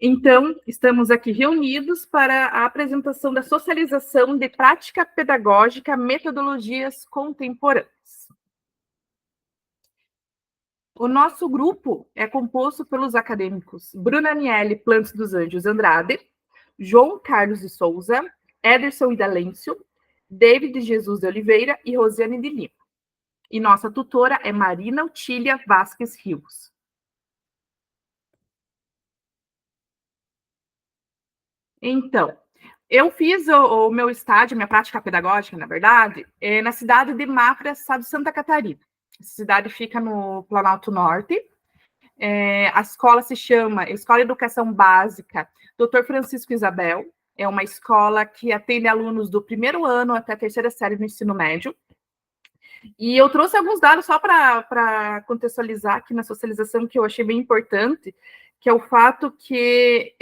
Então, estamos aqui reunidos para a apresentação da socialização de prática pedagógica, metodologias contemporâneas. O nosso grupo é composto pelos acadêmicos Bruna Aniele Plantes dos Anjos Andrade, João Carlos de Souza, Ederson Idalêncio, David Jesus de Oliveira e Rosiane de Lima. E nossa tutora é Marina Otília Vasques Rios. Então, eu fiz o meu estágio, minha prática pedagógica, na verdade, na cidade de Mafra, estado de Santa Catarina. Essa cidade fica no Planalto Norte. A escola se chama Escola de Educação Básica Dr. Francisco Isabel. É uma escola que atende alunos do primeiro ano até a terceira série do ensino médio. E eu trouxe alguns dados só para contextualizar aqui na socialização, que eu achei bem importante, que é o fato que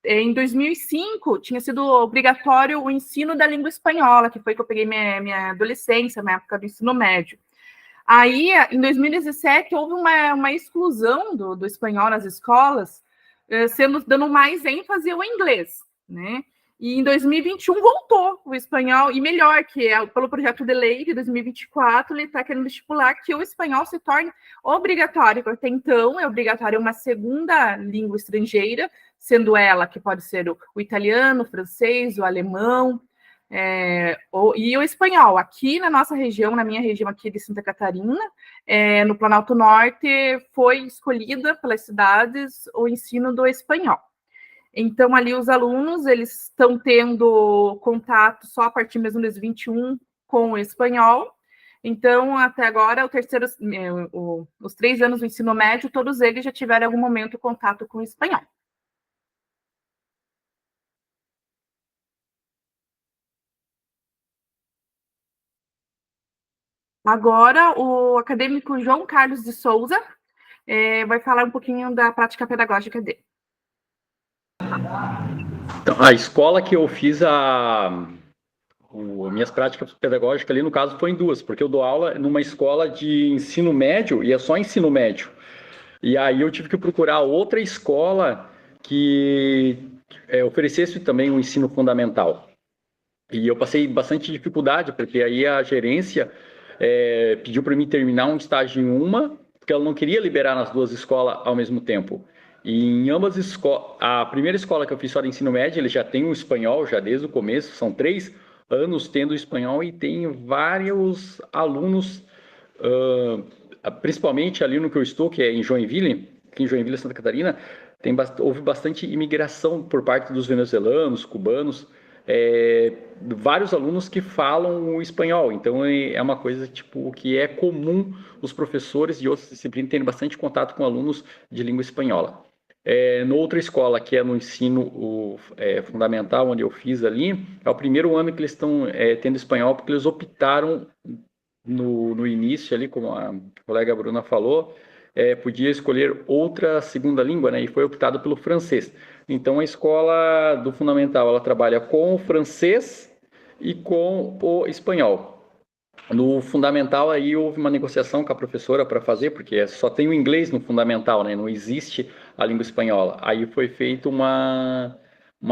em 2005 tinha sido obrigatório o ensino da língua espanhola, que foi que eu peguei minha adolescência, na época do ensino médio. Aí, em 2017, houve uma exclusão do espanhol nas escolas, dando mais ênfase ao inglês, né? E em 2021 voltou o espanhol, e melhor, que pelo projeto de lei de 2024, ele está querendo estipular que o espanhol se torne obrigatório, porque até então é obrigatório uma segunda língua estrangeira, sendo ela que pode ser o italiano, o francês, o alemão, e o espanhol. Aqui na nossa região, na minha região aqui de Santa Catarina, no Planalto Norte, foi escolhida pelas cidades o ensino do espanhol. Então, ali os alunos, eles estão tendo contato só a partir mesmo dos 21 com o espanhol. Então, até agora, os 3 anos do ensino médio, todos eles já tiveram em algum momento contato com o espanhol. Agora, o acadêmico João Carlos de Souza vai falar um pouquinho da prática pedagógica dele. Então, a escola que eu fiz minhas práticas pedagógicas ali, no caso, foi em duas, porque eu dou aula numa escola de ensino médio, e é só ensino médio. E aí eu tive que procurar outra escola que oferecesse também o ensino fundamental. E eu passei bastante dificuldade, porque aí a gerência pediu para mim terminar um estágio em uma, porque ela não queria liberar nas duas escolas ao mesmo tempo. E em ambas escolas, a primeira escola que eu fiz só de ensino médio, ele já tem o espanhol, já desde o começo, são 3 anos tendo o espanhol, e tem vários alunos, principalmente ali no que eu estou, que é em Joinville, aqui em Joinville, Santa Catarina, houve bastante imigração por parte dos venezuelanos, cubanos, vários alunos que falam o espanhol. Então é uma coisa tipo que é comum os professores de outras disciplinas terem bastante contato com alunos de língua espanhola. No outra escola, que é no ensino fundamental, onde eu fiz ali, é o primeiro ano que eles estão tendo espanhol, porque eles optaram no início ali, como a colega Bruna falou, podia escolher outra segunda língua, né, e foi optado pelo francês. Então, a escola do fundamental, ela trabalha com o francês e com o espanhol. No fundamental, aí houve uma negociação com a professora para fazer, porque só tem o inglês no fundamental, né, não existe a língua espanhola. Aí foi feita uma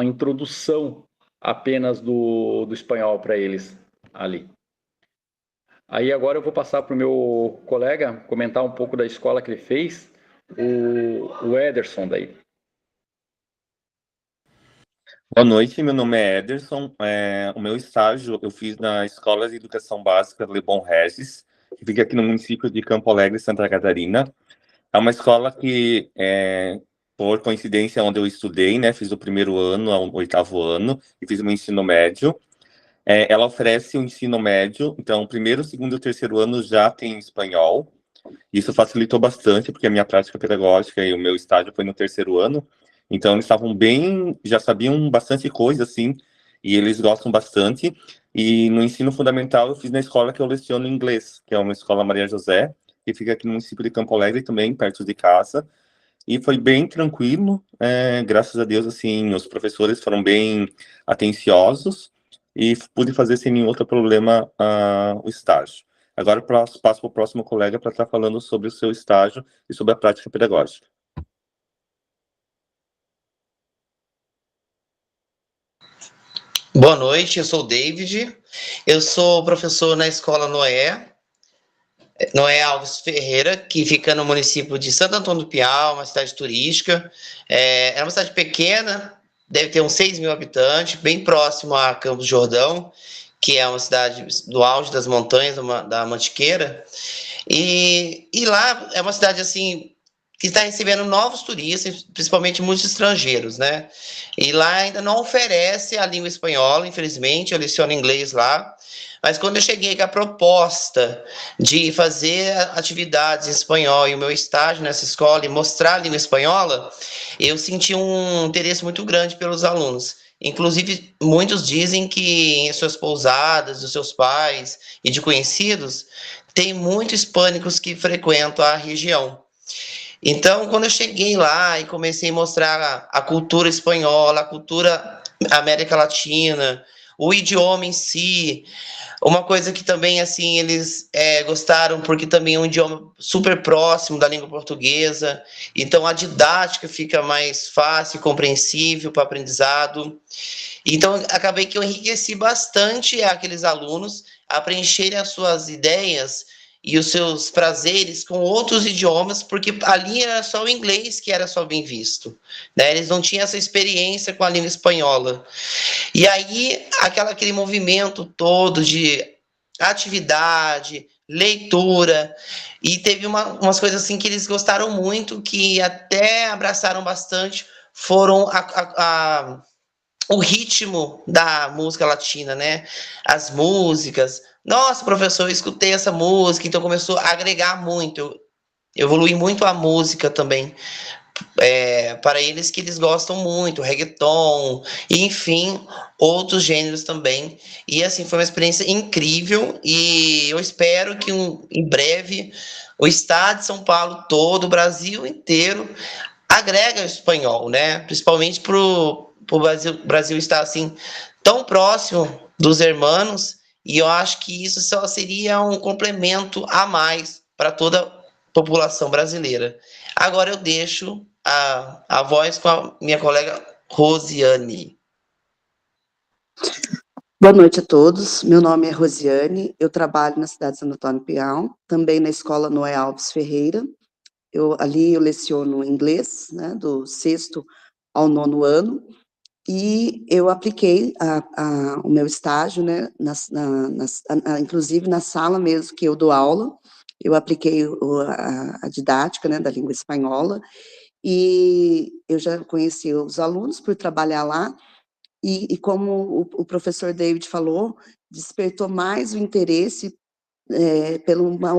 introdução apenas do espanhol para eles ali. Aí agora eu vou passar para o meu colega comentar um pouco da escola que ele fez, o Ederson daí. Boa noite, meu nome é Ederson. O meu estágio eu fiz na Escola de Educação Básica Lebon Regis, que fica aqui no município de Campo Alegre, Santa Catarina. É uma escola que, por coincidência, onde eu estudei, né, fiz o primeiro ano ao 8º ano e fiz o meu ensino médio. Ela oferece o ensino médio, então, primeiro, segundo e terceiro ano já tem espanhol. Isso facilitou bastante, porque a minha prática pedagógica e o meu estágio foi no terceiro ano. Então, eles estavam bem, já sabiam bastante coisa, assim, e eles gostam bastante. E no ensino fundamental, eu fiz na escola que eu leciono inglês, que é uma escola Maria José, que fica aqui no município de Campo Alegre também, perto de casa. E foi bem tranquilo, graças a Deus, assim, os professores foram bem atenciosos e pude fazer sem nenhum outro problema o estágio. Agora passo para o próximo colega para estar falando sobre o seu estágio e sobre a prática pedagógica. Boa noite, eu sou o David, eu sou professor na Escola Noé Alves Ferreira, que fica no município de Santo Antônio do Piau, uma cidade turística. É uma cidade pequena, deve ter uns 6 mil habitantes, bem próximo a Campos do Jordão, que é uma cidade do auge das montanhas da Mantiqueira. E lá é uma cidade assim que está recebendo novos turistas, principalmente muitos estrangeiros, né? E lá ainda não oferece a língua espanhola, infelizmente, eu leciono inglês lá. Mas quando eu cheguei com a proposta de fazer atividades em espanhol e o meu estágio nessa escola e mostrar a língua espanhola, eu senti um interesse muito grande pelos alunos. Inclusive, muitos dizem que em suas pousadas, dos seus pais e de conhecidos, tem muitos hispânicos que frequentam a região. Então, quando eu cheguei lá e comecei a mostrar a cultura espanhola, a cultura América Latina, o idioma em si, uma coisa que também, assim, eles gostaram, porque também é um idioma super próximo da língua portuguesa, então a didática fica mais fácil e compreensível para o aprendizado. Então, acabei que eu enriqueci bastante aqueles alunos a preencherem as suas ideias e os seus prazeres com outros idiomas, porque ali era só o inglês que era só bem visto, né? Eles não tinham essa experiência com a língua espanhola. E aí, aquele movimento todo de atividade, leitura, e teve umas coisas assim que eles gostaram muito, que até abraçaram bastante, foram o ritmo da música latina, né? As músicas. Nossa, professor, eu escutei essa música, então começou a agregar muito. Eu evolui muito a música também. Para eles que eles gostam muito, reggaeton, e, enfim, outros gêneros também. E assim, foi uma experiência incrível e eu espero que em breve o estado de São Paulo todo, o Brasil inteiro, agrega o espanhol, né? Principalmente para o Brasil estar assim tão próximo dos hermanos, e eu acho que isso só seria um complemento a mais para toda a população brasileira. Agora eu deixo a voz com a minha colega Rosiane. Boa noite a todos, meu nome é Rosiane, eu trabalho na cidade de Santo Antônio do Piau, também na Escola Noé Alves Ferreira. Ali eu leciono inglês, né, do 6º ao 9º ano, e eu apliquei o meu estágio, né, inclusive na sala mesmo que eu dou aula, eu apliquei a didática, né, da língua espanhola, e eu já conheci os alunos por trabalhar lá, e como o professor David falou, despertou mais o interesse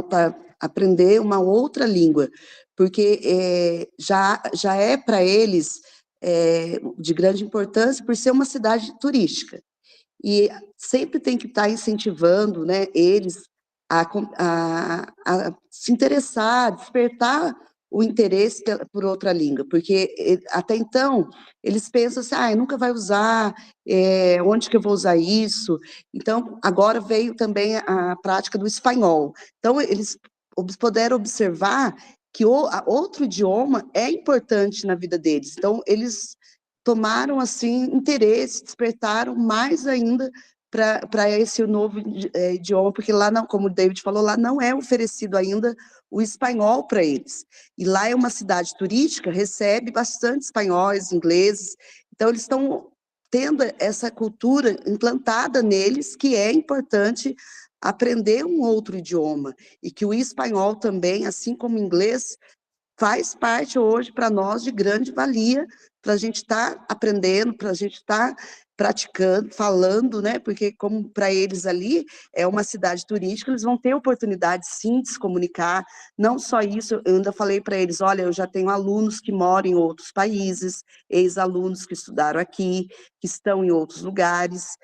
para aprender uma outra língua, porque já é para eles de grande importância por ser uma cidade turística. E sempre tem que estar incentivando, né, eles a se interessar, despertar o interesse por outra língua, porque até então eles pensam assim, nunca vai usar, onde que eu vou usar isso? Então, agora veio também a prática do espanhol. Então, eles puderam observar que outro idioma é importante na vida deles. Então, eles tomaram, assim, interesse, despertaram mais ainda para esse novo idioma, porque lá, não, como o David falou, lá não é oferecido ainda o espanhol para eles. E lá é uma cidade turística, recebe bastante espanhóis, ingleses, então eles estão tendo essa cultura implantada neles, que é importante aprender um outro idioma, e que o espanhol também, assim como o inglês, faz parte hoje para nós de grande valia, para a gente estar aprendendo, para a gente estar praticando, falando, né? Porque como para eles ali é uma cidade turística, eles vão ter oportunidade sim de se comunicar. Não só isso, eu ainda falei para eles, olha, eu já tenho alunos que moram em outros países, ex-alunos que estudaram aqui, que estão em outros lugares,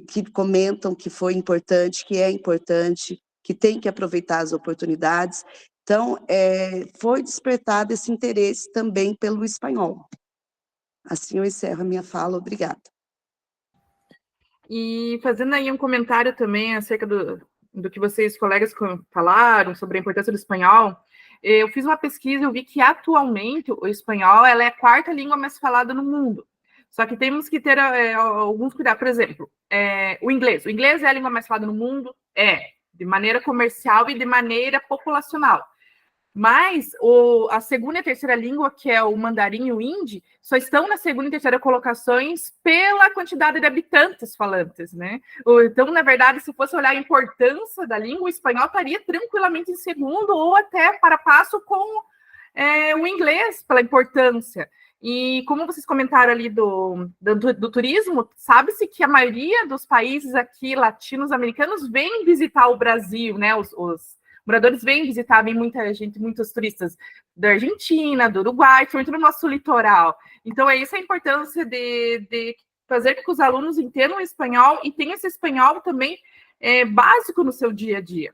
que comentam que foi importante, que é importante, que tem que aproveitar as oportunidades. Então, foi despertado esse interesse também pelo espanhol. Assim eu encerro a minha fala, obrigada. E fazendo aí um comentário também acerca do que vocês, colegas, falaram sobre a importância do espanhol, eu fiz uma pesquisa e eu vi que atualmente o espanhol ela é a 4ª língua mais falada no mundo. Só que temos que ter alguns cuidados. Por exemplo, o inglês. O inglês é a língua mais falada no mundo? De maneira comercial e de maneira populacional. Mas a segunda e terceira língua, que é o mandarim e o hindi, só estão na segunda e terceira colocações pela quantidade de habitantes falantes, né? Então, na verdade, se fosse olhar a importância da língua, o espanhol estaria tranquilamente em segundo ou até para passo com o inglês, pela importância. E como vocês comentaram ali do turismo, sabe-se que a maioria dos países aqui latinos-americanos vem visitar o Brasil, né? Os moradores vêm visitar, vem muita gente, muitos turistas da Argentina, do Uruguai, muito no nosso litoral. Então, é isso a importância de fazer com que os alunos entendam o espanhol e tenham esse espanhol também básico no seu dia a dia.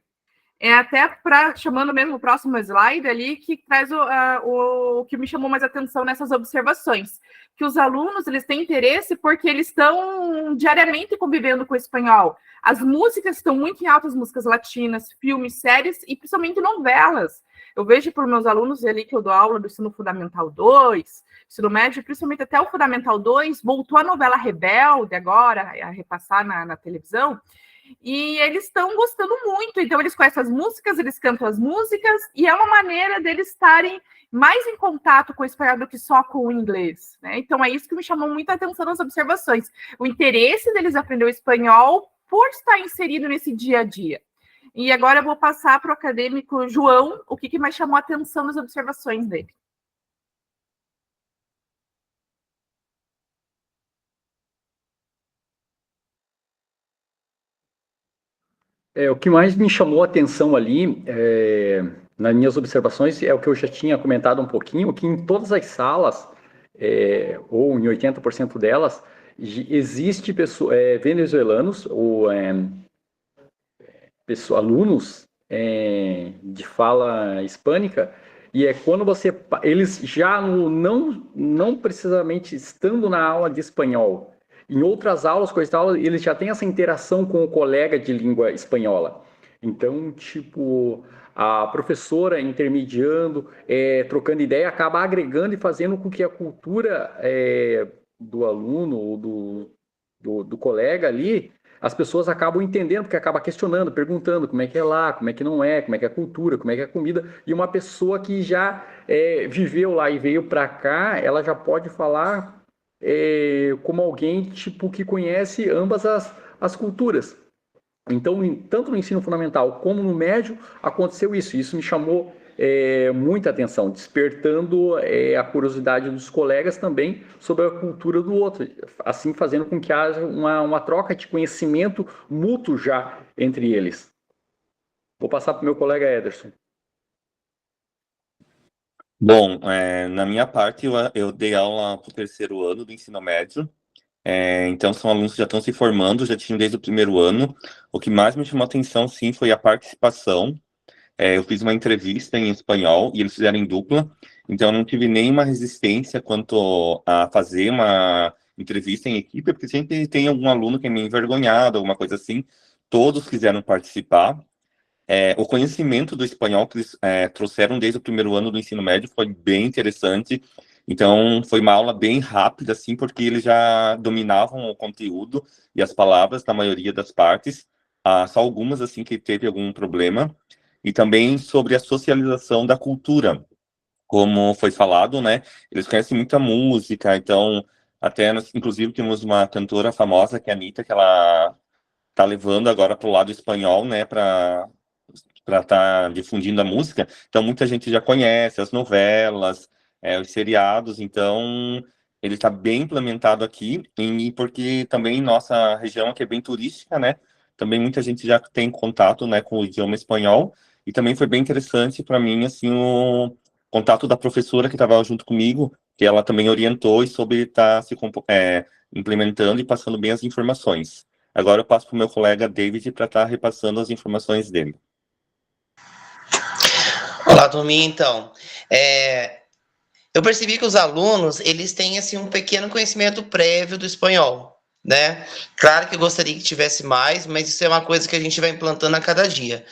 Até chamando mesmo o próximo slide ali, que traz o que me chamou mais atenção nessas observações, que os alunos eles têm interesse porque eles estão diariamente convivendo com o espanhol. As músicas estão muito em alta, as músicas latinas, filmes, séries e principalmente novelas. Eu vejo por meus alunos ali que eu dou aula do ensino fundamental 2, ensino médio, principalmente até o fundamental 2, voltou a novela Rebelde agora, a repassar na televisão, e eles estão gostando muito, então eles conhecem as músicas, eles cantam as músicas, e é uma maneira deles estarem mais em contato com o espanhol do que só com o inglês, né? Então é isso que me chamou muita atenção nas observações, o interesse deles aprender o espanhol por estar inserido nesse dia a dia. E agora eu vou passar para o acadêmico João, o que mais chamou a atenção nas observações dele. O que mais me chamou a atenção ali, nas minhas observações, é o que eu já tinha comentado um pouquinho, que em todas as salas, ou em 80% delas, existe venezuelanos ou alunos de fala hispânica, e quando eles já não precisamente estando na aula de espanhol, em outras aulas, eles já têm essa interação com o colega de língua espanhola. Então, tipo, a professora intermediando, trocando ideia, acaba agregando e fazendo com que a cultura do aluno ou do colega ali, as pessoas acabam entendendo, porque acaba questionando, perguntando como é que é lá, como é que não é, como é que é a cultura, como é que é a comida. E uma pessoa que já viveu lá e veio para cá, ela já pode falar como alguém tipo que conhece ambas as culturas. Então, tanto no ensino fundamental como no médio, aconteceu isso. Isso me chamou muita atenção, despertando a curiosidade dos colegas também sobre a cultura do outro, assim fazendo com que haja uma troca de conhecimento mútuo já entre eles. Vou passar para o meu colega Ederson. Bom, na minha parte, eu dei aula para o terceiro ano do ensino médio, então são alunos que já estão se formando, já tinham desde o primeiro ano. O que mais me chamou a atenção, sim, foi a participação. Eu fiz uma entrevista em espanhol e eles fizeram em dupla, então eu não tive nenhuma resistência quanto a fazer uma entrevista em equipe, porque sempre tem algum aluno que é meio envergonhado, alguma coisa assim. Todos quiseram participar. O conhecimento do espanhol que eles trouxeram desde o primeiro ano do ensino médio foi bem interessante. Então, foi uma aula bem rápida, assim, porque eles já dominavam o conteúdo e as palavras na maioria das partes. Só algumas, assim, que teve algum problema. E também sobre a socialização da cultura. Como foi falado, né? Eles conhecem muita música, então, até, inclusive, temos uma cantora famosa, que é a Anitta, que ela tá levando agora para o lado espanhol, né? Para estar difundindo a música. Então, muita gente já conhece as novelas, os seriados, então ele está bem implementado aqui, e porque também nossa região aqui é bem turística, né? Também muita gente já tem contato, né, com o idioma espanhol, e também foi bem interessante para mim, assim, o contato da professora que estava junto comigo, que ela também orientou e soube estar se implementando e passando bem as informações. Agora eu passo para o meu colega David para estar repassando as informações dele. Olá, turminha, então. Eu percebi que os alunos, eles têm, assim, um pequeno conhecimento prévio do espanhol, né? Claro que eu gostaria que tivesse mais, mas isso é uma coisa que a gente vai implantando a cada dia.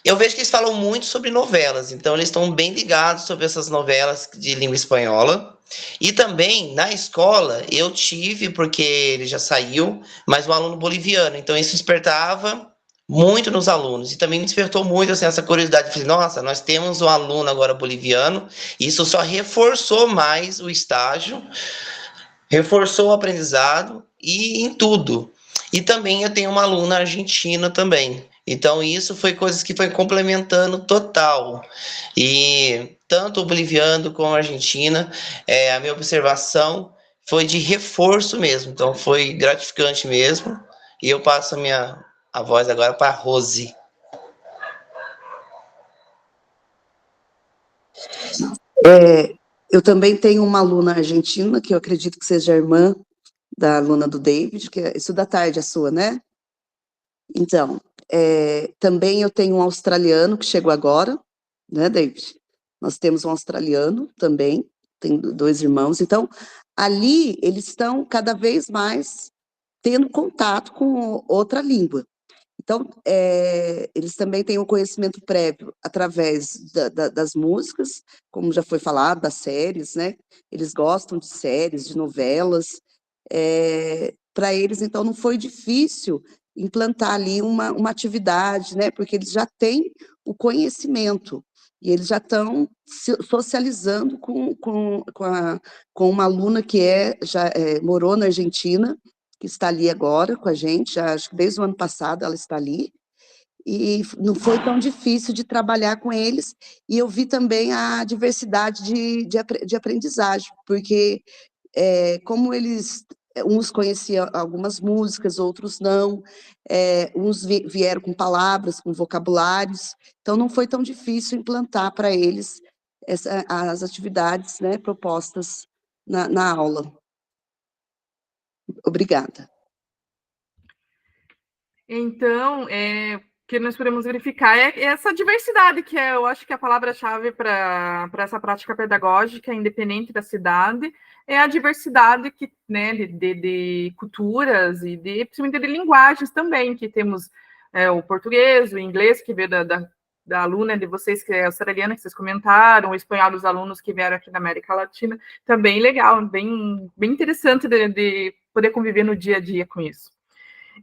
Eu vejo que eles falam muito sobre novelas, então eles estão bem ligados sobre essas novelas de língua espanhola. E também, na escola, eu tive, porque ele já saiu, mas um aluno boliviano, então isso despertava muito nos alunos, e também me despertou muito assim, essa curiosidade. Falei, nossa, nós temos um aluno agora boliviano, e isso só reforçou mais o estágio, reforçou o aprendizado e em tudo. E também eu tenho uma aluna argentina também. Então, isso foi coisas que foi complementando total. E tanto o boliviano como a Argentina, a minha observação foi de reforço mesmo. Então, foi gratificante mesmo. E eu passo a voz agora para a Rose. Eu também tenho uma aluna argentina, que eu acredito que seja a irmã da aluna do David, que estuda à tarde, a sua, né? Então, também eu tenho um australiano que chegou agora, né, David? Nós temos um australiano também, tem 2 irmãos. Então, ali eles estão cada vez mais tendo contato com outra língua. Então, eles também têm um conhecimento prévio através das músicas, como já foi falado, das séries, né? Eles gostam de séries, de novelas. Para eles, então, não foi difícil implantar ali uma atividade, né? Porque eles já têm o conhecimento e eles já estão socializando com uma aluna que já morou na Argentina, que está ali agora com a gente, acho que desde o ano passado ela está ali, e não foi tão difícil de trabalhar com eles, e eu vi também a diversidade de aprendizagem, porque como eles, uns conheciam algumas músicas, outros não, uns vieram com palavras, com vocabulários, então não foi tão difícil implantar para eles as atividades, né, propostas na aula. Obrigada. Então, o que nós podemos verificar é essa diversidade, que eu acho que a palavra-chave para essa prática pedagógica, independente da cidade, é a diversidade que, né, de culturas e principalmente de linguagens também, que temos o português, o inglês, que veio da aluna de vocês, que é australiana, que vocês comentaram, o espanhol dos alunos que vieram aqui da América Latina, também legal, bem interessante de poder conviver no dia a dia com isso.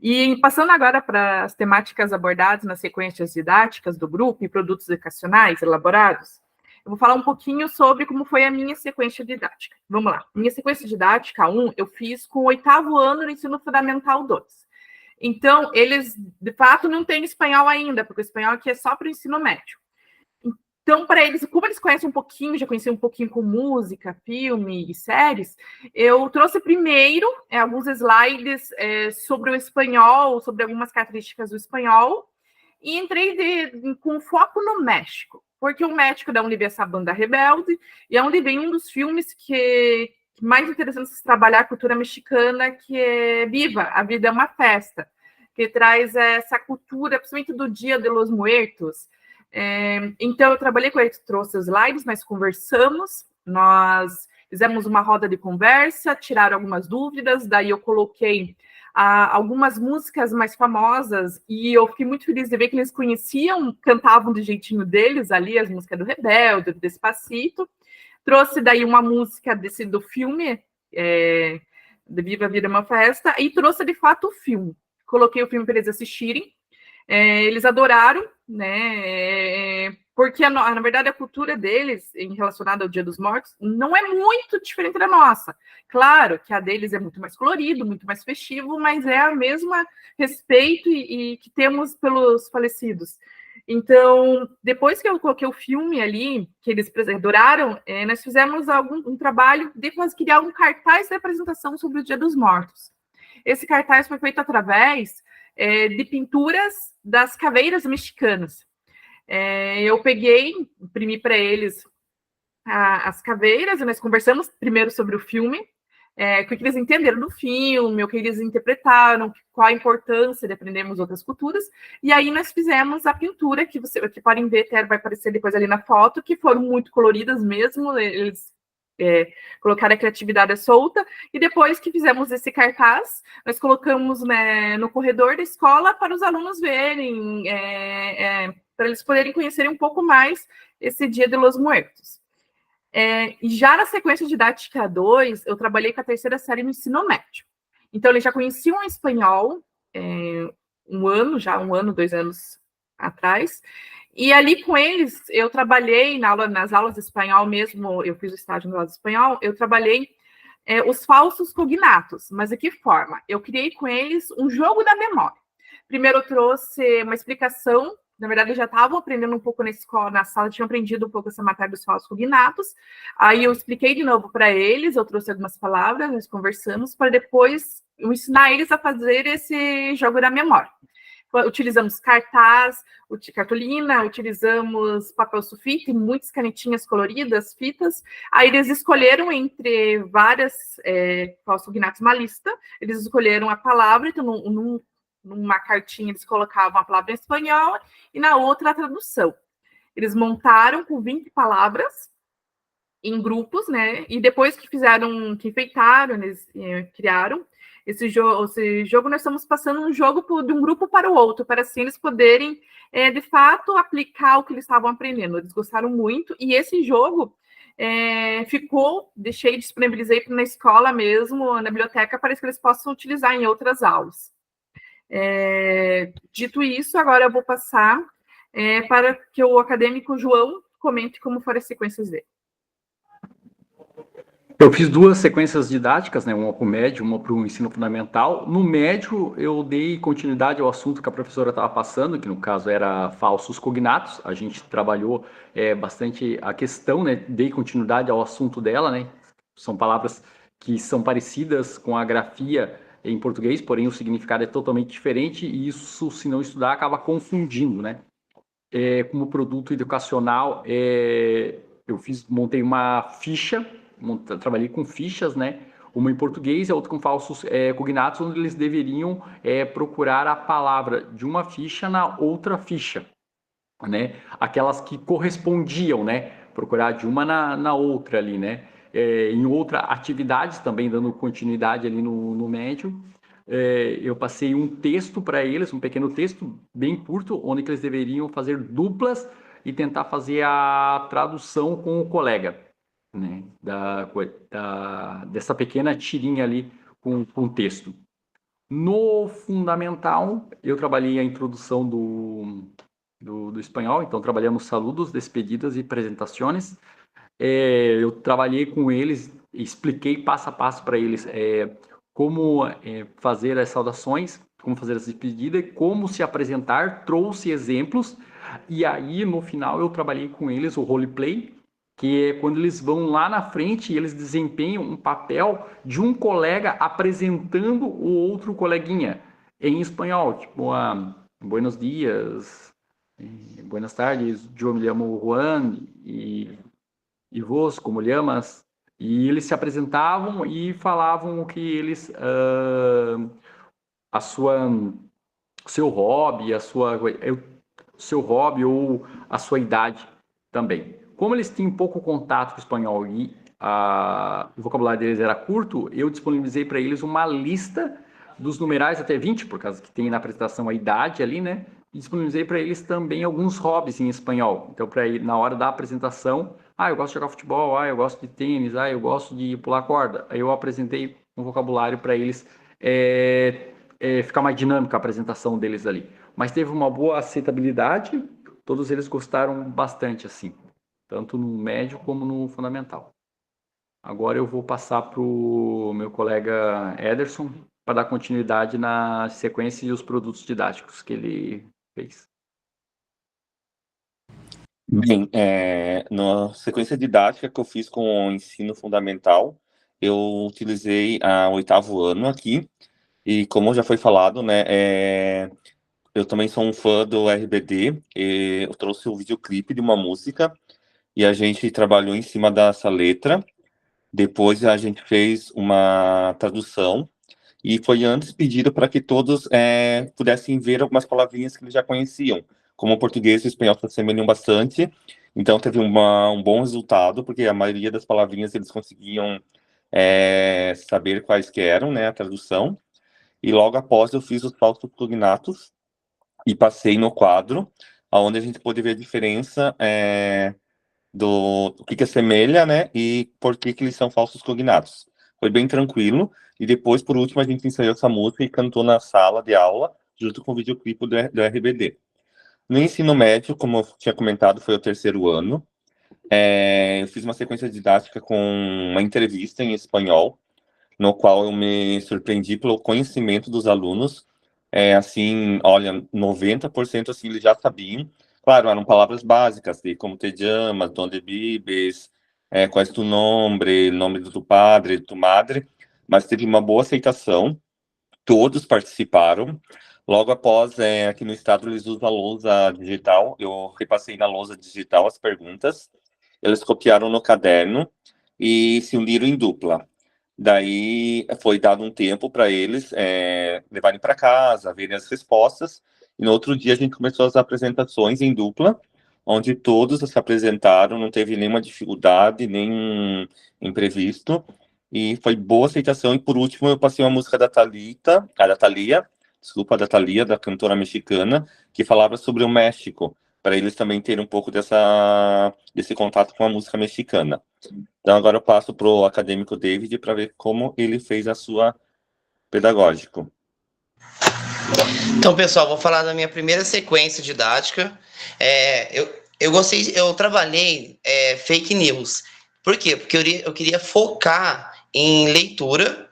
E passando agora para as temáticas abordadas nas sequências didáticas do grupo e produtos educacionais elaborados, eu vou falar um pouquinho sobre como foi a minha sequência didática. Vamos lá. Minha sequência didática 1, eu fiz com o 8º ano do ensino fundamental 2. Então, eles, de fato, não têm espanhol ainda, porque o espanhol aqui é só para o ensino médio. Então, para eles, como eles conhecem um pouquinho, já conheciam um pouquinho com música, filme e séries, eu trouxe primeiro alguns slides sobre o espanhol, sobre algumas características do espanhol, e entrei com foco no México, porque o México é onde vem essa banda rebelde, e é onde vem um dos filmes que mais interessantes de trabalhar a cultura mexicana, que é Viva, a Vida é uma Festa, que traz essa cultura, principalmente do Dia de los Muertos. Então, eu trabalhei com ele, trouxe os slides, nós conversamos, nós fizemos uma roda de conversa, tiraram algumas dúvidas, daí eu coloquei algumas músicas mais famosas, e eu fiquei muito feliz de ver que eles conheciam, cantavam do jeitinho deles ali, as músicas do Rebelde, do Despacito. Trouxe daí uma música do filme, de Viva a Vida é uma Festa, e trouxe de fato o filme. Coloquei o filme para eles assistirem. Eles adoraram, né? Porque, na verdade, a cultura deles, relacionada ao Dia dos Mortos, não é muito diferente da nossa. Claro que a deles é muito mais colorido, muito mais festivo, mas é a mesma respeito e que temos pelos falecidos. Então, depois que eu coloquei o filme ali, que eles adoraram, nós fizemos um trabalho de criar um cartaz de apresentação sobre o Dia dos Mortos. Esse cartaz foi feito através de pinturas das caveiras mexicanas. Eu imprimi para eles as caveiras, e nós conversamos primeiro sobre o filme, o que eles entenderam do filme, o que eles interpretaram, qual a importância de aprendermos outras culturas, e aí nós fizemos a pintura, que podem ver, vai aparecer depois ali na foto, que foram muito coloridas mesmo, eles colocar a criatividade solta, e depois que fizemos esse cartaz, nós colocamos, né, no corredor da escola para os alunos verem, para eles poderem conhecerem um pouco mais esse Dia de los Muertos. E já na sequência didática 2, eu trabalhei com a terceira série no ensino médio. Então, eles já conheciam o espanhol, um ano, 2 anos atrás, e ali com eles, eu trabalhei nas aulas de espanhol mesmo, eu fiz o estágio no aula de espanhol, eu trabalhei os falsos cognatos, mas de que forma? Eu criei com eles um jogo da memória. Primeiro eu trouxe uma explicação, na verdade, eles já estavam aprendendo um pouco na escola, na sala, tinham aprendido um pouco essa matéria dos falsos cognatos, aí eu expliquei de novo para eles, eu trouxe algumas palavras, nós conversamos, para depois eu ensinar eles a fazer esse jogo da memória. Utilizamos cartaz, cartolina, utilizamos papel sulfite, muitas canetinhas coloridas, fitas. Aí eles escolheram entre várias falsos cognatos uma lista, eles escolheram a palavra, então numa cartinha eles colocavam a palavra em espanhol e na outra a tradução. Eles montaram com 20 palavras em grupos, né? E depois que enfeitaram, eles criaram esse jogo, nós estamos passando um jogo de um grupo para o outro, para assim eles poderem, de fato, aplicar o que eles estavam aprendendo. Eles gostaram muito, e esse jogo disponibilizei na escola mesmo, na biblioteca, para que eles possam utilizar em outras aulas. Dito isso, agora eu vou passar para que o acadêmico João comente como foram as sequências dele. Eu fiz 2 sequências didáticas, né, uma para o médio, uma para o ensino fundamental. No médio, eu dei continuidade ao assunto que a professora estava passando, que no caso era falsos cognatos. A gente trabalhou bastante a questão, né, dei continuidade ao assunto dela, né. São palavras que são parecidas com a grafia em português, porém o significado é totalmente diferente e isso, se não estudar, acaba confundindo, né. Como produto educacional, eu montei uma ficha. Trabalhei com fichas, né? Uma em português e a outra com falsos cognatos, onde eles deveriam procurar a palavra de uma ficha na outra ficha, né? Aquelas que correspondiam, né? Procurar de uma na outra ali, né? Em outra atividade, também dando continuidade ali no médio, eu passei um texto para eles, um pequeno texto bem curto, onde que eles deveriam fazer duplas e tentar fazer a tradução com o colega, né, dessa pequena tirinha ali com texto. No fundamental, eu trabalhei a introdução do espanhol, então trabalhamos saludos, despedidas e apresentações. Eu trabalhei com eles, expliquei passo a passo para eles como fazer as saudações, como fazer as despedidas, como se apresentar, trouxe exemplos, e aí no final eu trabalhei com eles o roleplay, que é quando eles vão lá na frente e eles desempenham um papel de um colega apresentando o outro coleguinha em espanhol, tipo, buenos dias, buenas tardes, eu me chamo Juan, e vos, como llamas? E eles se apresentavam e falavam o que eles, seu hobby, seu hobby ou a sua idade também. Como eles tinham pouco contato com o espanhol e o vocabulário deles era curto, eu disponibilizei para eles uma lista dos numerais até 20, por causa que tem na apresentação a idade ali, né? E disponibilizei para eles também alguns hobbies em espanhol. Então, na hora da apresentação, eu gosto de jogar futebol, eu gosto de tênis, eu gosto de pular corda. Aí eu apresentei um vocabulário para eles ficar mais dinâmica a apresentação deles ali. Mas teve uma boa aceitabilidade, todos eles gostaram bastante, assim, tanto no médio como no fundamental. Agora eu vou passar para o meu colega Ederson para dar continuidade na sequência e os produtos didáticos que ele fez. Bem, na sequência didática que eu fiz com o ensino fundamental, eu utilizei o 8º ano aqui, e como já foi falado, né, eu também sou um fã do RBD, e eu trouxe o videoclipe de uma música, e a gente trabalhou em cima dessa letra, depois a gente fez uma tradução, e foi antes pedido para que todos pudessem ver algumas palavrinhas que eles já conheciam, como o português e o espanhol se assemelham bastante, Então, teve um bom resultado, porque a maioria das palavrinhas eles conseguiam saber quais que eram, né, a tradução. E logo após eu fiz os falsos cognatos e passei no quadro, onde a gente pôde ver a diferença do que assemelha, né, e por que eles são falsos cognatos. Foi bem tranquilo. E depois, por último, a gente ensaiou essa música e cantou na sala de aula, junto com o videoclipe do RBD. No ensino médio, como eu tinha comentado, foi o terceiro ano. Eu fiz uma sequência didática com uma entrevista em espanhol, no qual eu me surpreendi pelo conhecimento dos alunos. Assim, olha, 90% assim, eles já sabiam. Claro, eram palavras básicas, de como te llamas, donde vives, qual é tu nome, nome do tu padre, de tu madre, mas teve uma boa aceitação, todos participaram. Logo após, aqui no estado, eles usam a lousa digital, eu repassei na lousa digital as perguntas, eles copiaram no caderno e se uniram em dupla. Daí foi dado um tempo para eles levarem para casa, verem as respostas, e no outro dia a gente começou as apresentações em dupla, onde todos se apresentaram, não teve nenhuma dificuldade, nenhum imprevisto, e foi boa aceitação. E por último eu passei uma música da Thalia, desculpa, da Thalia, da cantora mexicana, que falava sobre o México, para eles também terem um pouco desse contato com a música mexicana. Então agora eu passo para o acadêmico David para ver como ele fez a sua pedagógico. Então, pessoal, vou falar da minha primeira sequência didática. Eu trabalhei fake news. Por quê? Porque eu queria focar em leitura,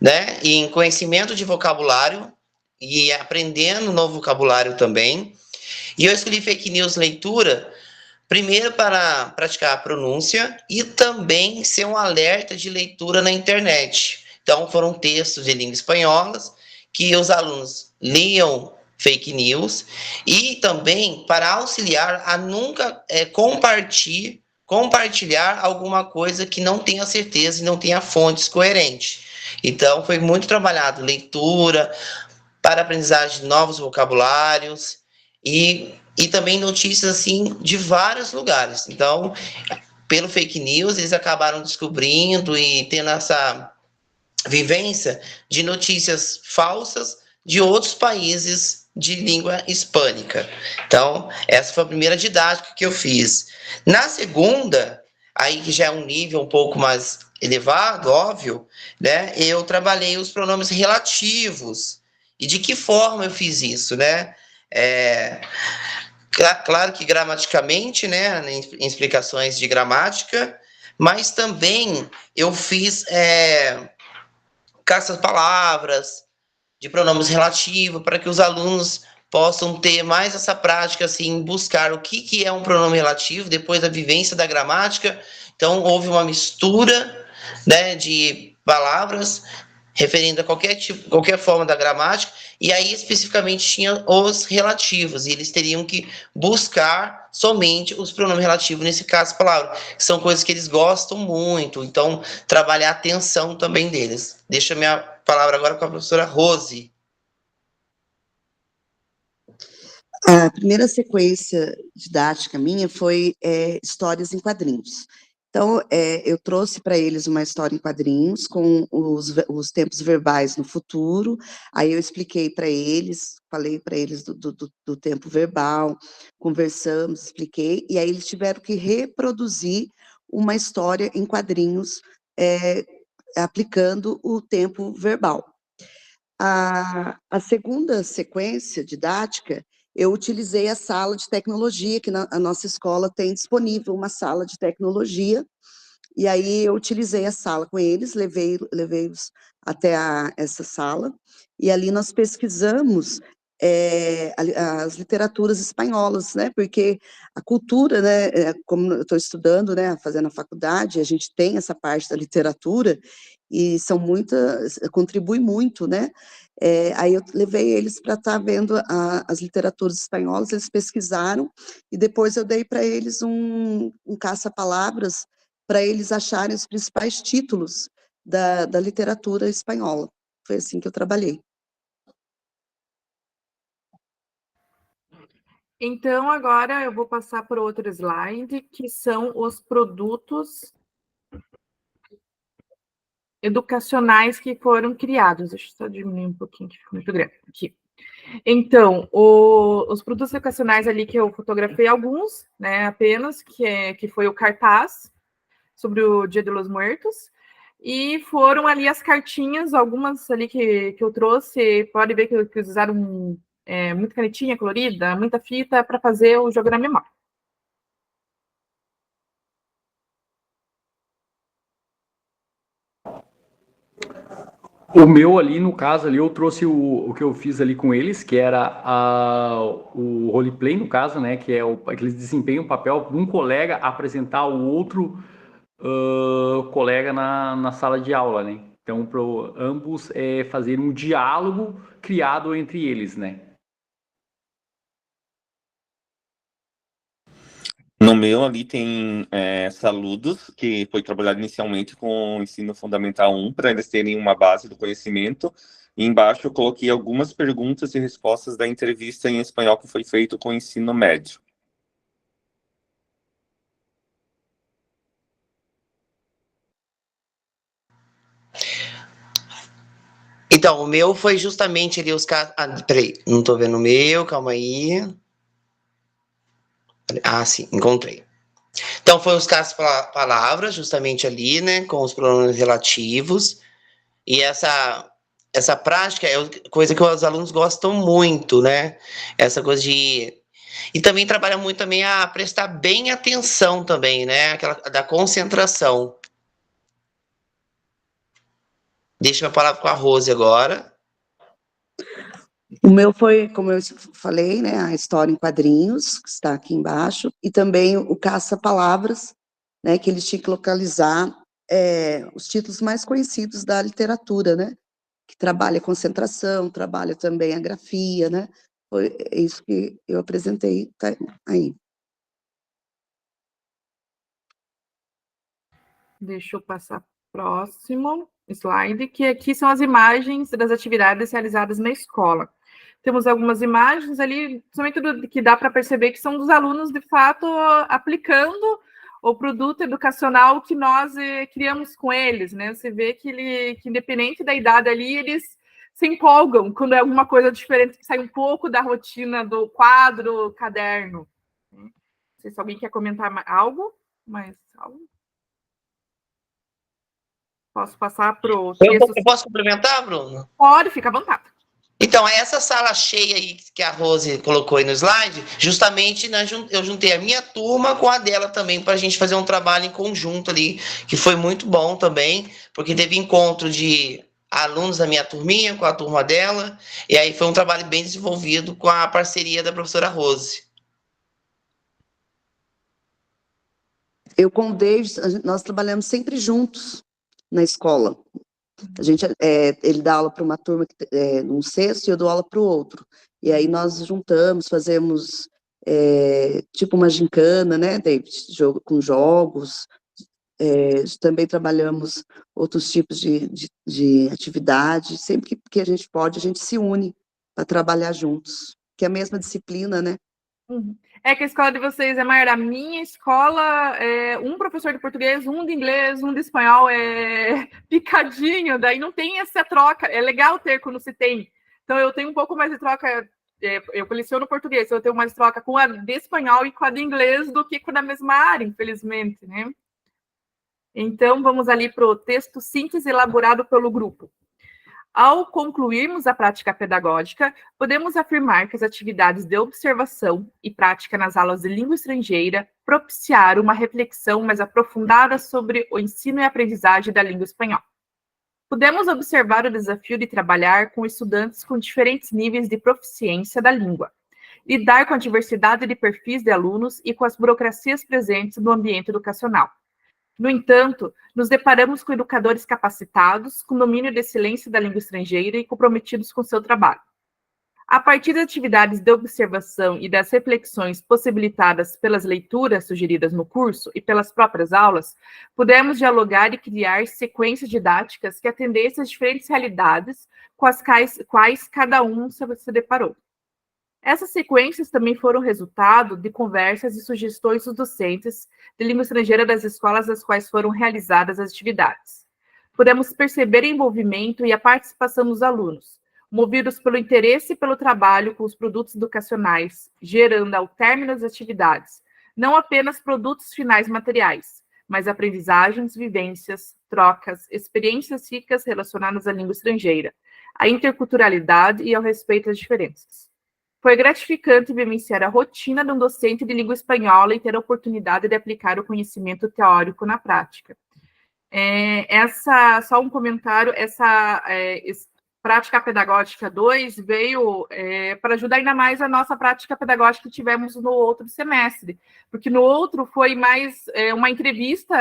né, e em conhecimento de vocabulário e aprendendo novo vocabulário também. E eu escolhi fake news leitura, primeiro para praticar a pronúncia e também ser um alerta de leitura na internet. Então, foram textos de língua espanhola que os alunos liam fake news e também para auxiliar a nunca compartilhar alguma coisa que não tenha certeza e não tenha fontes coerentes. Então, foi muito trabalhado leitura, para aprendizagem de novos vocabulários e também notícias assim de vários lugares. Então, pelo fake news, eles acabaram descobrindo e tendo essa vivência de notícias falsas de outros países de língua hispânica. Então, essa foi a primeira didática que eu fiz. Na segunda, aí que já é um nível um pouco mais elevado, óbvio, né? Eu trabalhei os pronomes relativos. E de que forma eu fiz isso, né? Claro que gramaticamente, né? Em explicações de gramática, mas também eu fiz caça-palavras de pronomes relativos para que os alunos possam ter mais essa prática, assim, buscar o que é um pronome relativo depois da vivência da gramática. Então, houve uma mistura, né, de palavras referindo a qualquer forma da gramática, e aí especificamente tinha os relativos, e eles teriam que buscar somente os pronomes relativos, nesse caso, palavra, que são coisas que eles gostam muito, então trabalhar a atenção também deles. Deixa a minha palavra agora com a professora Rose. A primeira sequência didática minha foi histórias em quadrinhos. Então, eu trouxe para eles uma história em quadrinhos com os tempos verbais no futuro, aí eu expliquei para eles, falei para eles do tempo verbal, conversamos, expliquei, e aí eles tiveram que reproduzir uma história em quadrinhos, aplicando o tempo verbal. A segunda sequência didática, eu utilizei a sala de tecnologia, que a nossa escola tem disponível uma sala de tecnologia, e aí eu utilizei a sala com eles, levei-os até essa sala, e ali nós pesquisamos as literaturas espanholas, né, porque a cultura, né, como eu estou estudando, né, fazendo a faculdade, a gente tem essa parte da literatura, e são muitas, contribui muito, né, aí eu levei eles para estar vendo as literaturas espanholas, eles pesquisaram, e depois eu dei para eles um caça-palavras, para eles acharem os principais títulos da literatura espanhola. Foi assim que eu trabalhei. Então, agora eu vou passar para outro slide, que são os produtos educacionais que foram criados. Deixa eu só diminuir um pouquinho, que ficou muito grande aqui. Então, os produtos educacionais ali que eu fotografei alguns, né, apenas, que foi o cartaz sobre o Dia de los Muertos, e foram ali as cartinhas, algumas ali que eu trouxe, pode ver que eles usaram muita canetinha colorida, muita fita para fazer o jogo na memória. O meu ali, no caso, ali eu trouxe o que eu fiz ali com eles, que era o roleplay, no caso, né? Que é que eles desempenham o papel de um colega apresentar o outro colega na sala de aula, né? Então, para ambos fazerem um diálogo criado entre eles, né? No meu ali tem saludos, que foi trabalhado inicialmente com o ensino fundamental 1, para eles terem uma base do conhecimento. E embaixo eu coloquei algumas perguntas e respostas da entrevista em espanhol que foi feito com o ensino médio. Então, o meu foi justamente ali os casos. Ah, peraí, não tô vendo o meu, calma aí. Ah, sim, encontrei. Então, foi os casos palavras, justamente ali, né, com os pronomes relativos. E essa prática é coisa que os alunos gostam muito, né? Essa coisa de. E também trabalha muito também a prestar bem atenção também, né? Aquela da concentração. Deixa minha palavra com a Rose agora. O meu foi, como eu falei, né, a história em quadrinhos, que está aqui embaixo, e também o caça-palavras, né, que eles tinham que localizar os títulos mais conhecidos da literatura, né, que trabalha a concentração, trabalha também a grafia, né, foi isso que eu apresentei, tá aí. Deixa eu passar próximo slide, que aqui são as imagens das atividades realizadas na escola. Temos algumas imagens ali, principalmente tudo que dá para perceber que são dos alunos, de fato, aplicando o produto educacional que nós criamos com eles, né? Você vê que independente da idade ali, eles se empolgam quando é alguma coisa diferente, que sai um pouco da rotina do quadro, caderno. Não sei se alguém quer comentar algo, mas algo. Posso passar para o texto? Eu posso complementar, Bruno? Pode, fica à vontade. Então, essa sala cheia aí que a Rose colocou aí no slide, justamente eu juntei a minha turma com a dela também, para a gente fazer um trabalho em conjunto ali, que foi muito bom também, porque teve encontro de alunos da minha turminha com a turma dela, e aí foi um trabalho bem desenvolvido com a parceria da professora Rose. Eu com o David, nós trabalhamos sempre juntos na escola. A gente, ele dá aula para uma turma num sexto e eu dou aula para o outro. E aí nós juntamos, fazemos tipo uma gincana, né, David? Com jogos. Também trabalhamos outros tipos de atividade. Sempre que a gente pode, a gente se une para trabalhar juntos. Que é a mesma disciplina, né? Uhum. É que a escola de vocês é maior. A minha escola é um professor de português, um de inglês, um de espanhol, picadinho, daí não tem essa troca. É legal ter quando se tem. Então, eu tenho um pouco mais de troca, eu coleciono português, eu tenho mais troca com a de espanhol e com a de inglês do que com a mesma área, infelizmente, né? Então, vamos ali para o texto síntese elaborado pelo grupo. Ao concluirmos a prática pedagógica, podemos afirmar que as atividades de observação e prática nas aulas de língua estrangeira propiciaram uma reflexão mais aprofundada sobre o ensino e aprendizagem da língua espanhola. Podemos observar o desafio de trabalhar com estudantes com diferentes níveis de proficiência da língua, lidar com a diversidade de perfis de alunos e com as burocracias presentes no ambiente educacional. No entanto, nos deparamos com educadores capacitados, com domínio de excelência da língua estrangeira e comprometidos com seu trabalho. A partir das atividades de observação e das reflexões possibilitadas pelas leituras sugeridas no curso e pelas próprias aulas, pudemos dialogar e criar sequências didáticas que atendessem às diferentes realidades com as quais cada um se deparou. Essas sequências também foram resultado de conversas e sugestões dos docentes de língua estrangeira das escolas das quais foram realizadas as atividades. Podemos perceber o envolvimento e a participação dos alunos, movidos pelo interesse e pelo trabalho com os produtos educacionais, gerando ao término das atividades, não apenas produtos finais materiais, mas aprendizagens, vivências, trocas, experiências ricas relacionadas à língua estrangeira, à interculturalidade e ao respeito às diferenças. Foi gratificante vivenciar a rotina de um docente de língua espanhola e ter a oportunidade de aplicar o conhecimento teórico na prática. Só um comentário, essa prática pedagógica 2 veio para ajudar ainda mais a nossa prática pedagógica que tivemos no outro semestre, porque no outro foi mais uma entrevista,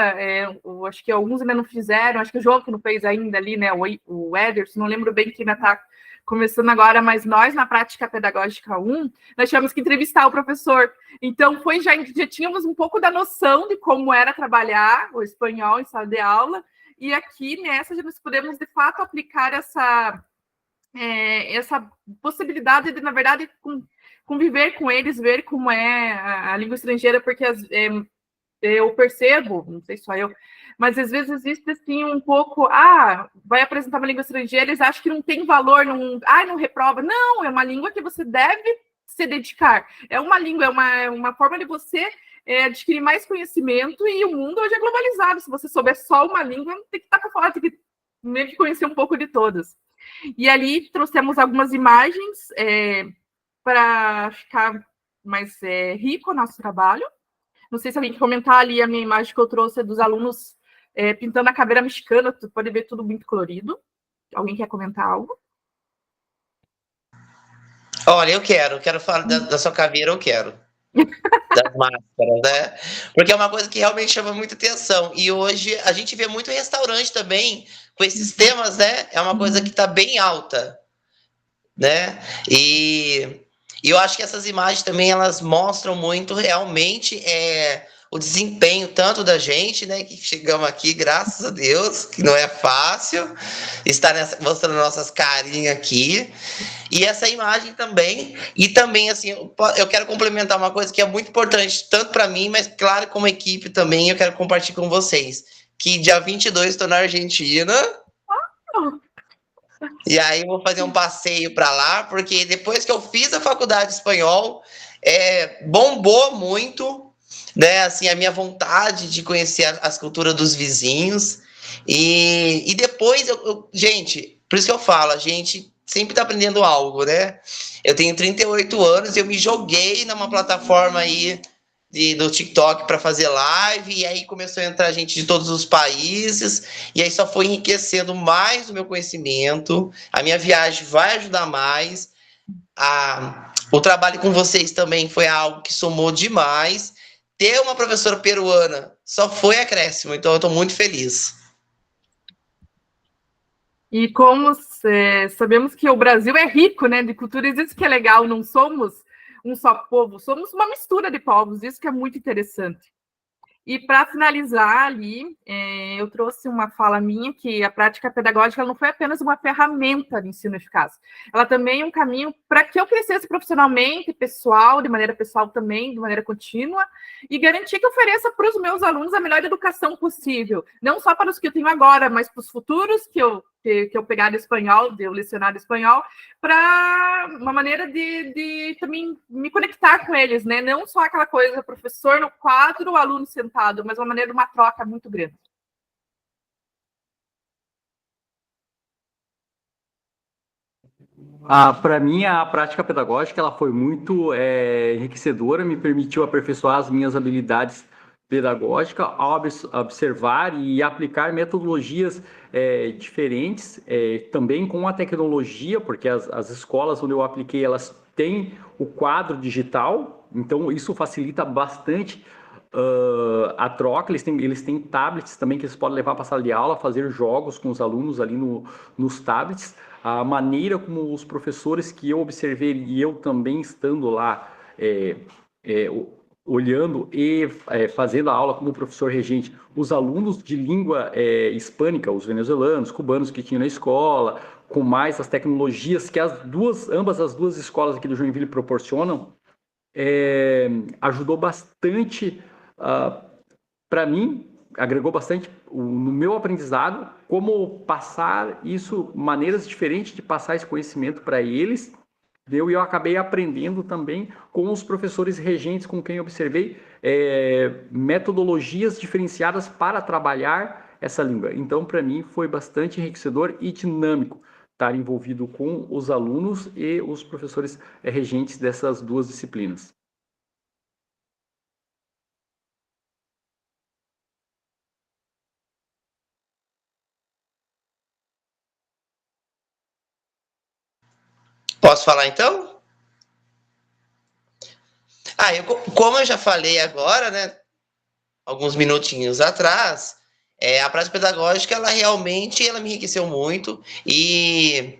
acho que alguns ainda não fizeram, acho que o João que não fez ainda ali, né, o Ederson, não lembro bem que ainda está começando agora, mas nós, na prática pedagógica 1, nós tivemos que entrevistar o professor. Então, já tínhamos um pouco da noção de como era trabalhar o espanhol em sala de aula, e aqui nessa nós podemos, de fato, aplicar essa possibilidade de, na verdade, conviver com eles, ver como é a língua estrangeira, porque eu percebo, não sei só eu, mas às vezes existe assim um pouco, vai apresentar uma língua estrangeira, eles acham que não tem valor, não reprova. Não, é uma língua que você deve se dedicar. É uma língua, é uma forma de você adquirir mais conhecimento, e o mundo hoje é globalizado. Se você souber só uma língua, tem que estar por fora, tem que meio que conhecer um pouco de todas. E ali trouxemos algumas imagens para ficar mais rico o nosso trabalho. Não sei se alguém quer comentar ali a minha imagem que eu trouxe dos alunos pintando a caveira mexicana, tu pode ver tudo muito colorido. Alguém quer comentar algo? Olha, eu quero falar da sua caveira, eu quero. Das máscaras, né? Porque é uma coisa que realmente chama muita atenção. E hoje a gente vê muito restaurante também com esses temas, né? É uma coisa que está bem alta, né? E eu acho que essas imagens também, elas mostram muito realmente o desempenho tanto da gente, né, que chegamos aqui, graças a Deus, que não é fácil estar mostrando nossas carinhas aqui, e essa imagem também, e também, assim, eu quero complementar uma coisa que é muito importante, tanto para mim, mas, claro, como equipe também, eu quero compartilhar com vocês, que dia 22 estou na Argentina, e aí eu vou fazer um passeio para lá, porque depois que eu fiz a faculdade de espanhol, bombou muito, né, assim, a minha vontade de conhecer as culturas dos vizinhos, e depois, gente, por isso que eu falo, a gente sempre está aprendendo algo, né? Eu tenho 38 anos, eu me joguei numa plataforma aí do TikTok para fazer live, e aí começou a entrar gente de todos os países, e aí só foi enriquecendo mais o meu conhecimento, a minha viagem vai ajudar mais, o trabalho com vocês também foi algo que somou demais. Ter uma professora peruana só foi acréscimo, então eu estou muito feliz. E como sabemos que o Brasil é rico, né, de culturas, isso que é legal, não somos um só povo, somos uma mistura de povos, isso que é muito interessante. E para finalizar ali, eu trouxe uma fala minha que a prática pedagógica não foi apenas uma ferramenta de ensino eficaz, ela também é um caminho para que eu crescesse profissionalmente, de maneira pessoal também, de maneira contínua, e garantir que eu ofereça para os meus alunos a melhor educação possível, não só para os que eu tenho agora, mas para os futuros que eu pegar de espanhol, de eu lecionar espanhol, para uma maneira de também me conectar com eles, né? Não só aquela coisa, professor no quadro, o aluno sentado, mas uma maneira de uma troca muito grande. Para mim, a prática pedagógica ela foi muito enriquecedora, me permitiu aperfeiçoar as minhas habilidades pedagógicas ao observar e aplicar metodologias diferentes, também com a tecnologia, porque as escolas onde eu apliquei, elas têm o quadro digital, então isso facilita bastante a troca. Eles têm tablets também que eles podem levar para a sala de aula, fazer jogos com os alunos ali nos tablets. A maneira como os professores que eu observei e eu também estando lá olhando e fazendo a aula como professor regente, os alunos de língua hispânica, os venezuelanos, cubanos que tinham na escola, com mais as tecnologias que ambas as duas escolas aqui do Joinville proporcionam, ajudou bastante para mim, agregou bastante no meu aprendizado, como passar isso, maneiras diferentes de passar esse conhecimento para eles, e eu acabei aprendendo também com os professores regentes com quem eu observei metodologias diferenciadas para trabalhar essa língua. Então, para mim, foi bastante enriquecedor e dinâmico estar envolvido com os alunos e os professores regentes dessas duas disciplinas. Posso falar então? Como eu já falei agora, né, alguns minutinhos atrás, a prática pedagógica, ela realmente me enriqueceu muito e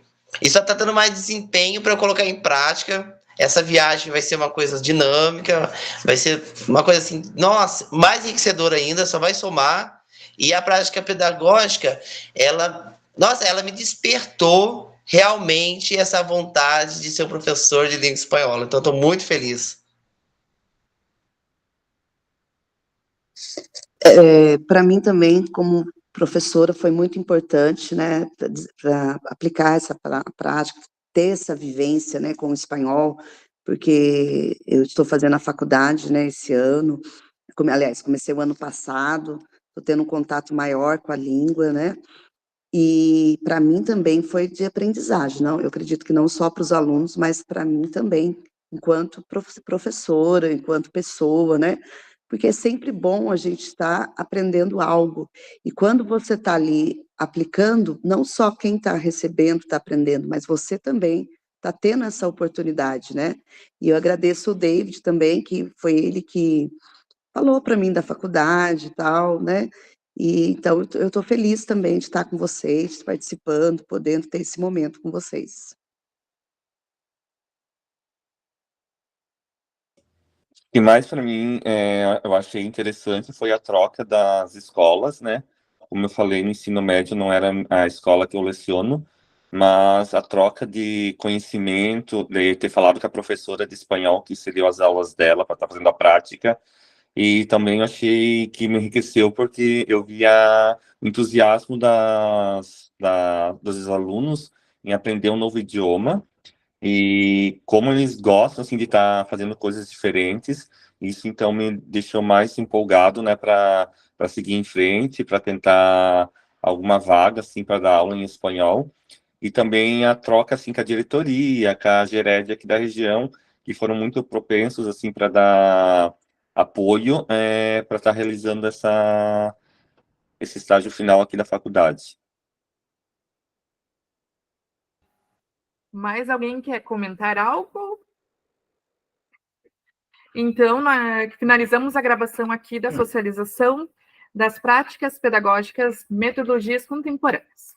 só está dando mais desempenho para eu colocar em prática. Essa viagem vai ser uma coisa dinâmica, vai ser uma coisa assim, nossa, mais enriquecedora ainda, só vai somar. E a prática pedagógica, ela me despertou realmente essa vontade de ser um professor de língua espanhola. Então, estou muito feliz. Para mim também, como professora, foi muito importante, né, para aplicar essa prática, ter essa vivência, né, com o espanhol, porque eu estou fazendo a faculdade, né, esse ano, aliás, comecei o ano passado, estou tendo um contato maior com a língua, né, e para mim também foi de aprendizagem, não? Eu acredito que não só para os alunos, mas para mim também, enquanto professora, enquanto pessoa, né? Porque é sempre bom a gente estar aprendendo algo. E quando você está ali aplicando, não só quem está recebendo está aprendendo, mas você também está tendo essa oportunidade, né? E eu agradeço o David também, que foi ele que falou para mim da faculdade e tal, né? E então eu estou feliz também de estar com vocês, participando, podendo ter esse momento com vocês. O que mais para mim eu achei interessante foi a troca das escolas, né? Como eu falei, no ensino médio não era a escola que eu leciono, mas a troca de conhecimento, de ter falado com a professora de espanhol que cedeu as aulas dela para estar fazendo a prática, e também eu achei que me enriqueceu porque eu via o entusiasmo dos alunos em aprender um novo idioma, e como eles gostam assim de estar fazendo coisas diferentes, isso então me deixou mais empolgado, né, para seguir em frente, para tentar alguma vaga assim para dar aula em espanhol. E também a troca assim com a diretoria, com a Gered aqui da região, que foram muito propensos assim para dar apoio para estar realizando esse estágio final aqui da faculdade. Mais alguém quer comentar algo? Então, finalizamos a gravação aqui da socialização das práticas pedagógicas metodologias contemporâneas.